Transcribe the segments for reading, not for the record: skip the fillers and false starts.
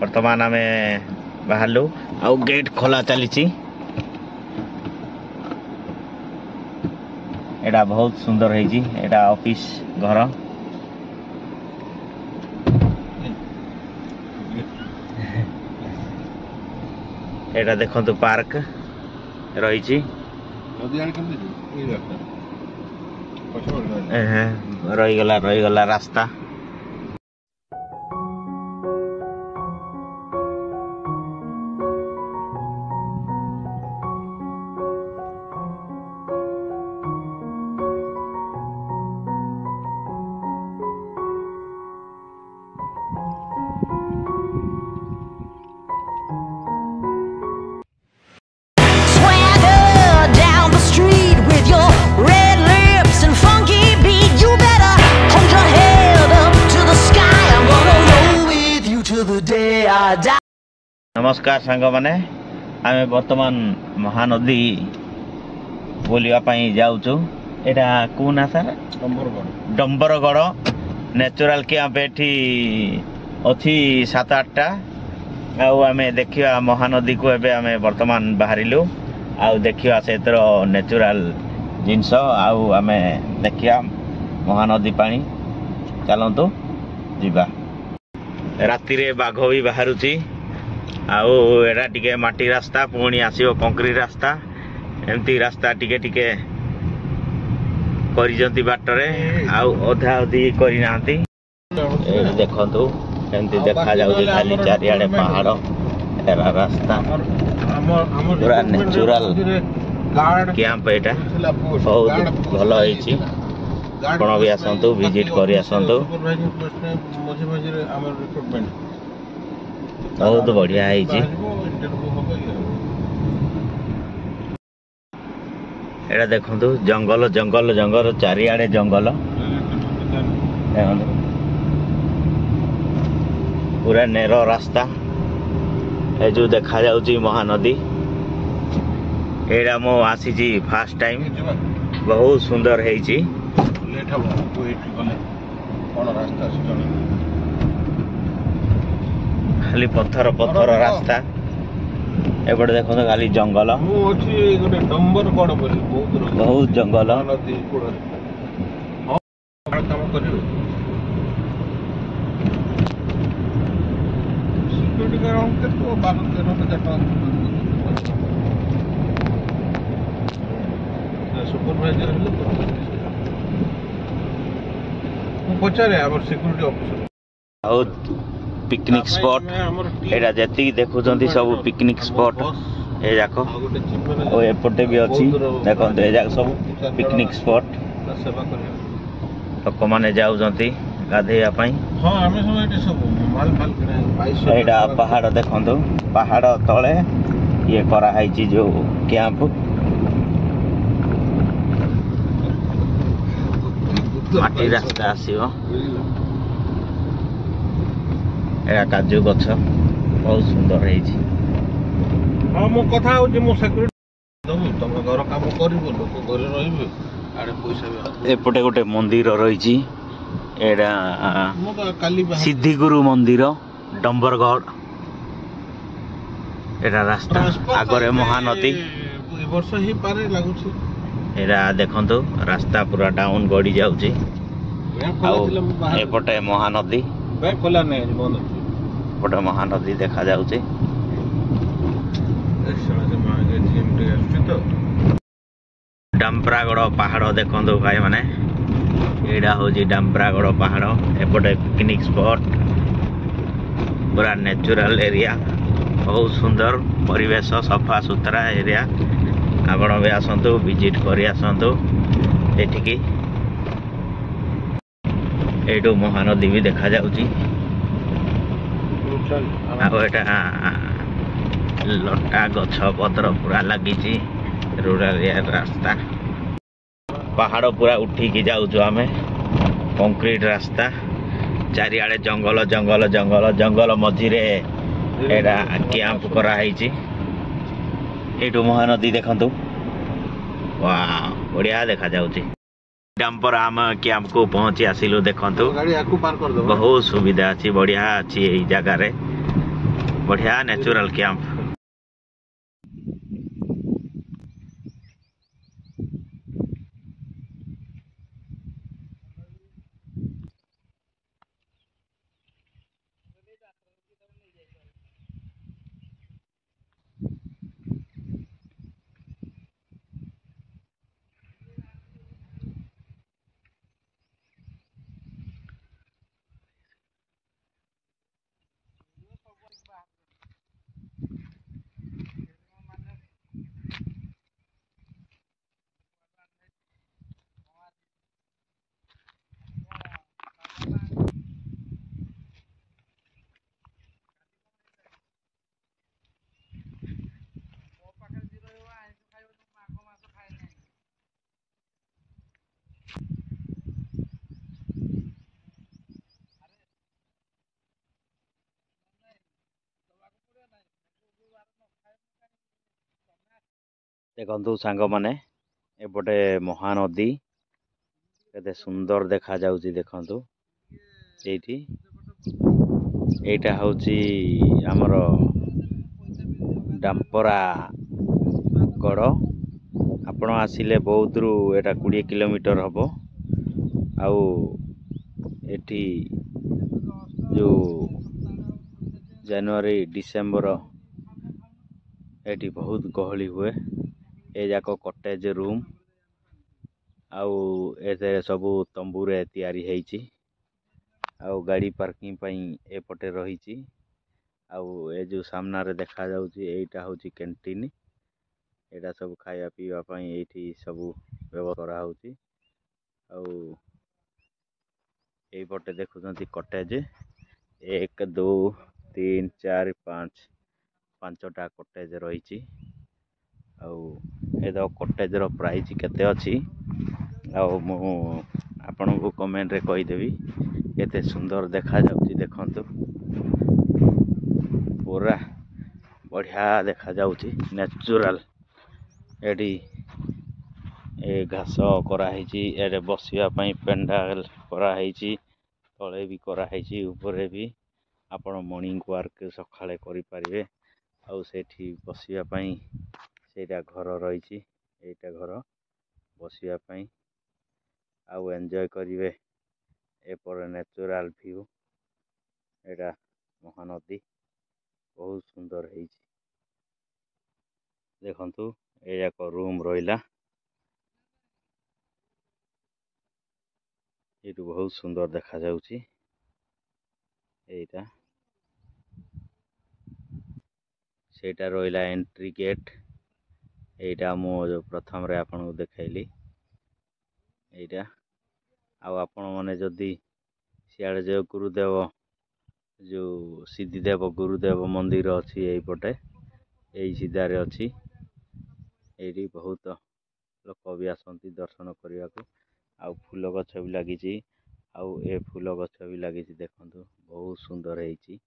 वर्तमान आम बाहरलु आउ गेट खोला चली एटा बहुत सुंदर है ऑफिस घर एटा देखंतु पार्क रही रहीगला रास्ता नमस्कार सांग माने आमे वर्तमान महानदी बोलिया जाऊचु एटा कोना सर डंबरगढ़ नेचुरल कैंप एठी अछि 7-8टा आउ आमे देखिया महानदी को एबे आमे वर्तमान बाहरिलु आउ देखिया सेतर नेचुरल जिंस आउ आमे देखिया महानदी पानी चलंतु जीवा राति रे बाघ भी बाहरुची आउ एटा टिके माटी रास्ता पुणी आसीबो कंक्रीट रास्ता एमती रास्ता टिके टिके करिजंती बाटरे आउ अधा अधि करि नांती ए देखंतु एमती देखा जाउची खाली चारियाडे पहाड़ एरा रास्ता पूरा नेचुरल कैंप एटा बहुत भलो होईची आपण भी आसंतु विजिट करि आसंतु बहुत बढ़िया है एटा देखंतु जंगल जंगल जंगल चारियाडे जंगल पूरा नेरो रास्ता ए जो देखा जाउची महानदी एटा मो आसी फर्स्ट टाइम बहुत सुंदर है खाली पत्थर पत्थर रास्ता एपटे देखो खाली जंगल बहुत जंगल पिकनिक स्पॉट एटा जति देखुचंती सब पिकनिक स्पॉट ए जाको ओ एपटे भी अछि देखंत ए जाको सब पिकनिक स्पॉट लोक माने जाउचंती गाधेया पई हां हमें सब एटे सब माल माल किना एटा पहाड़ देखंतु पहाड़ तळे ये करा हाइची जो कैंप माटी रास्ता आसीबो एरा काजू गछ बहुत सुंदर है हाँ मो कथा हो मो सिक्योरिटी दबु तुम घर काम करिवो लोक घरे रहिबे आडे पैसा भी एपटे गोटे मंदिर रही एरा सिद्धिगुरु मंदिर डंबरगढ़ एरा रास्ता आगरे महानदी वर्ष ही पारे लागुची एरा देखंतु रास्ता पूरा डाउन गड़ी जाउची एपटे महानदी खोला नहीं बंद महानदी देखा जाउची डाम्परागढ़ पहाड़ देखंतु भाई माने एडा होजी डाम्परागढ़ पहाड़ एपटे पिकनिक स्पॉट पूरा नेचुरल एरिया बहुत सुंदर परिवेश सफा सुतरा एरिया आपण भी आसंतु विजिट करी आसंतु एठिकी एडो महानदी भी देखा जाउची लटा गछ पत्र पूरा लगी रूरल रास्ता पहाड़ पूरा उठिकी जाऊँ आमे कंक्रीट रास्ता चारिआडे जंगल जंगल जंगल जंगल मझिरे एटा कैंप कराई एटू महानदी देखंतु वाह बढ़िया देखा जाउची डंपर आम कैंप को पहुंची आसिलु देखंतु बहुत सुविधा अच्छी बढ़िया अच्छी यही जगार बढ़िया नेचुरल कैंप। देखु सांग माने एपटे महानदी केते सुंदर देखा जाउची देखंतु एठी एटा होची हमर डाम्परा गड़ आपण आसिले बौद्धरू एटा 20 किलोमीटर हबो आउ एठी जो जनवरी डिसेंबर एठी बहुत गहली हुए ए जाको कॉटेज रूम आउ एते सबु तंबूरे तैयारी हेची आउ गाड़ी पार्किंग पई एपटे रहीची आउ ए जो सामना रे देखा जाउची एटा होची कैंटीन एटा सब खाया पीवा पई एठी सबु व्यवस्था करा होची आउ एई पटे देखुछंती कॉटेज 1 2 3 4 5 पांचटा कॉटेज रहीची आउ एदो कॉटेज रो प्राइस केते अछि आउ मु आपन को कमेंट रे कहि देबी केते सुंदर देखा जाउची देखंतु पूरा बढ़िया देखा जाउची नेचुरल एडी ए घास करा हेची एडे बसिया पई पेंडाल करा हेची तळे भी करा हेची ऊपरे भी आपण मॉर्निंग वॉक सखाळे करि परिबे आउ सेठी बसिया पई सेटा घर रहीची एटा घर बसिया पई आउ एन्जॉय करिवे एपर नेचुरल व्यू एटा महानदी बहुत सुंदर हेची देखंतु ए एक रूम रहिला एटू बहुत सुंदर देखा जाउची एटा सेटा रहिला एंट्री गेट एटा मो जो प्रथम रे आपन को देखाइली एटा आउ आपण माने जदी सियाड़े जो गुरुदेव जो सिद्धिदेव गुरुदेव मंदिर अछि एई पटे एई सिधारे अछि एडी बहुत लोक भी आसंती दर्शन करिया को आउ फूल गछ भी लागिची आउ ए फूल गछ भी लागिची देखंतु बहुत सुंदर हेची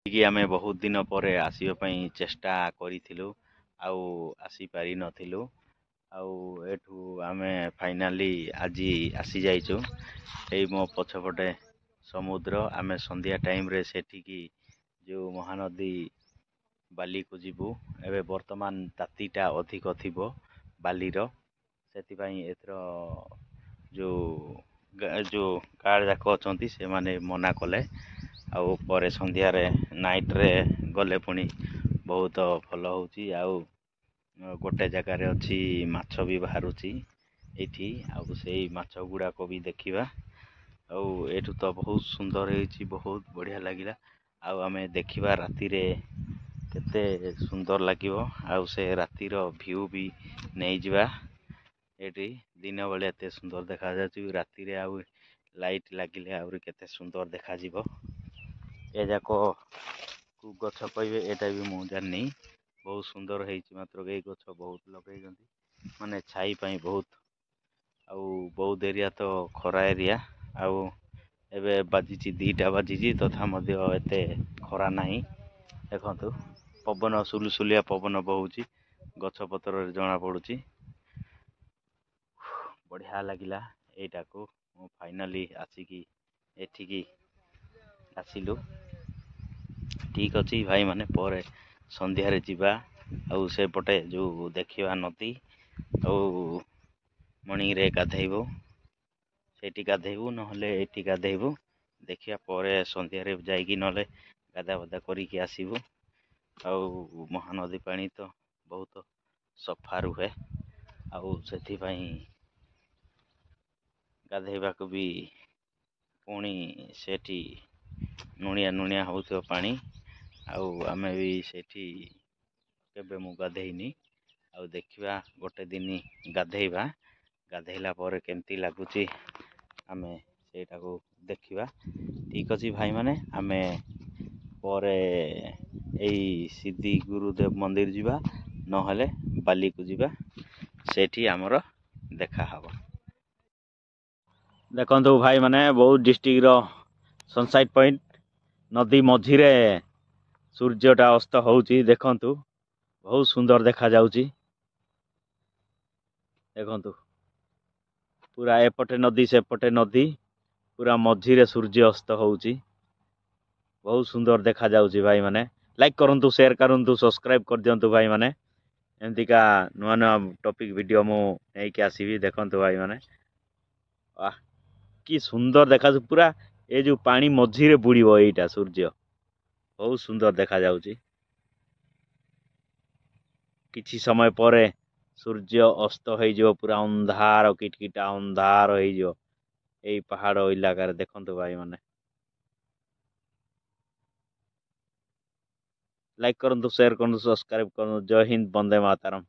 कि आमे बहुत दिन परे आसीबा पई चेष्टा करिथिलु आउ आसी पारि नथिलु आउ एठू आमे फाइनाली आजी आसी जाइछु एई मो पछपटे समुद्र आमे संध्या टाइम रे सेठी की जो महानदी बाली को जीवु एबे वर्तमान तातीटा अधिक थिबो बालीर सेति पई एथरो जो कार जाक अछंती से माने मना कले आउ परे संध्या रे नाइट रे गले पुनी बहुत भल होची आउ गोटे जगह रे अछि माछ भी बाहरुची एठी आउ सेई माछ गुडा को भी देखिबा आउ एठू तो बहुत सुंदर हेची बहुत बढ़िया लागिला आउ आमे देखिबा राती रे केते सुंदर लागिवो आउ से राती रो व्यू भी नै जिबा ଏଠି ଦିନ ବେଳେ ଏତେ ସୁନ୍ଦର ଦେଖାଯାଉଛି, ରାତିରେ ଆଉ ଲାଇଟ୍ ଲାଗିଲେ ଆହୁରି କେତେ ସୁନ୍ଦର ଦେଖାଯିବ। ଏ ଯାକ କୁ ଗଛ କହିବେ ଏଇଟା ବି ମୁଁ ଜାଣିନି। ବହୁତ ସୁନ୍ଦର ହେଇଛି, ମାତ୍ର ଏଇ ଗଛ ବହୁତ ଲଗେଇଛନ୍ତି, ମାନେ ଛାଇ ପାଇଁ ବହୁତ। ଆଉ ବୌଦ୍ଧ ଏରିଆ ତ ଖରା ଏରିଆ, ଆଉ ଏବେ ବାଜିଛି 2ଟା ବାଜିଛି, ତଥା ମଧ୍ୟ ଏତେ ଖରା ନାହିଁ। ଦେଖନ୍ତୁ ପବନ ସୁଲୁସୁଲିଆ ପବନ ବହୁଛି, ଗଛ ପତ୍ରରେ ଜଣା ପଡୁଛି। ବଢ଼ିଆ ଲାଗିଲା ଏଇଟାକୁ। ମୁଁ ଫାଇନାଲି ଆସିକି ଏଠିକି ଆସିଲୁ। ଠିକ୍ ଅଛି ଭାଇମାନେ, ପରେ ସନ୍ଧ୍ୟାରେ ଯିବା ଆଉ ସେପଟେ ଯେଉଁ ଦେଖିବା ନଦୀ, ଆଉ ମର୍ଣ୍ଣିଂରେ ଗାଧେଇବୁ, ସେଇଠି ଗାଧେଇବୁ ନହେଲେ ଏଇଠି ଗାଧେଇବୁ। ଦେଖିବା ପରେ ସନ୍ଧ୍ୟାରେ ଯାଇକି ନହେଲେ ଗାଧା କରିକି ଆସିବୁ। ଆଉ ମହାନଦୀ ପାଣି ତ ବହୁତ ସଫା ରୁହେ, ଆଉ ସେଥିପାଇଁ ଗାଧେଇବାକୁ ବି ପୁଣି ସେଠି ଲୁଣିଆ ଲୁଣିଆ ହେଉଥିବ ପାଣି, ଆଉ ଆମେ ବି ସେଠି କେବେ ମୁଁ ଗାଧେଇନି। ଆଉ ଦେଖିବା ଗୋଟେ ଦିନ ଗାଧେଇବା, ଗାଧେଇଲା ପରେ କେମିତି ଲାଗୁଛି ଆମେ ସେଇଟାକୁ ଦେଖିବା। ଠିକ୍ ଅଛି ଭାଇମାନେ, ଆମେ ପରେ ଏଇ ସିଦ୍ଧି ଗୁରୁଦେବ ମନ୍ଦିର ଯିବା, ନହେଲେ ବାଲିକୁ ଯିବା, ସେଠି ଆମର ଦେଖାହବ। ଦେଖନ୍ତୁ ଭାଇମାନେ, ବୌଦ୍ଧ ଡିଷ୍ଟ୍ରିକ୍ଟର ସନସାଇଟ୍ ପଏଣ୍ଟ, ନଦୀ ମଝିରେ ସୂର୍ଯ୍ୟଟା ଅସ୍ତ ହେଉଛି। ଦେଖନ୍ତୁ ବହୁତ ସୁନ୍ଦର ଦେଖାଯାଉଛି। ଦେଖନ୍ତୁ ପୁରା ଏପଟେ ନଦୀ ସେପଟେ ନଦୀ, ପୁରା ମଝିରେ ସୂର୍ଯ୍ୟ ଅସ୍ତ ହେଉଛି। ବହୁତ ସୁନ୍ଦର ଦେଖାଯାଉଛି ଭାଇମାନେ। ଲାଇକ୍ କରନ୍ତୁ, ସେୟାର କରନ୍ତୁ, ସବସ୍କ୍ରାଇବ୍ କରିଦିଅନ୍ତୁ ଭାଇମାନେ। ଏମିତିକା ନୂଆ ନୂଆ ଟପିକ୍ ଭିଡ଼ିଓ ମୁଁ ନେଇକି ଆସିବି। ଦେଖନ୍ତୁ ଭାଇମାନେ, କି ସୁନ୍ଦର ଦେଖାଯାଉଛି। ପୁରା ଏ ଯେଉଁ ପାଣି ମଝିରେ ବୁଡ଼ିବ ଏଇଟା ସୂର୍ଯ୍ୟ, ବହୁତ ସୁନ୍ଦର ଦେଖାଯାଉଛି। କିଛି ସମୟ ପରେ ସୂର୍ଯ୍ୟ ଅସ୍ତ ହେଇଯିବ, ପୁରା ଅନ୍ଧାର କିଟକିଟା ଅନ୍ଧାର ହେଇଯିବ ଏଇ ପାହାଡ଼ ଇଲାକାରେ। ଦେଖନ୍ତୁ ଭାଇମାନେ, ଲାଇକ୍ କରନ୍ତୁ, ସେୟାର କରନ୍ତୁ, ସବସ୍କ୍ରାଇବ୍ କରନ୍ତୁ। ଜୟ ହିନ୍ଦ, ବନ୍ଦେ ମାତରମ୍।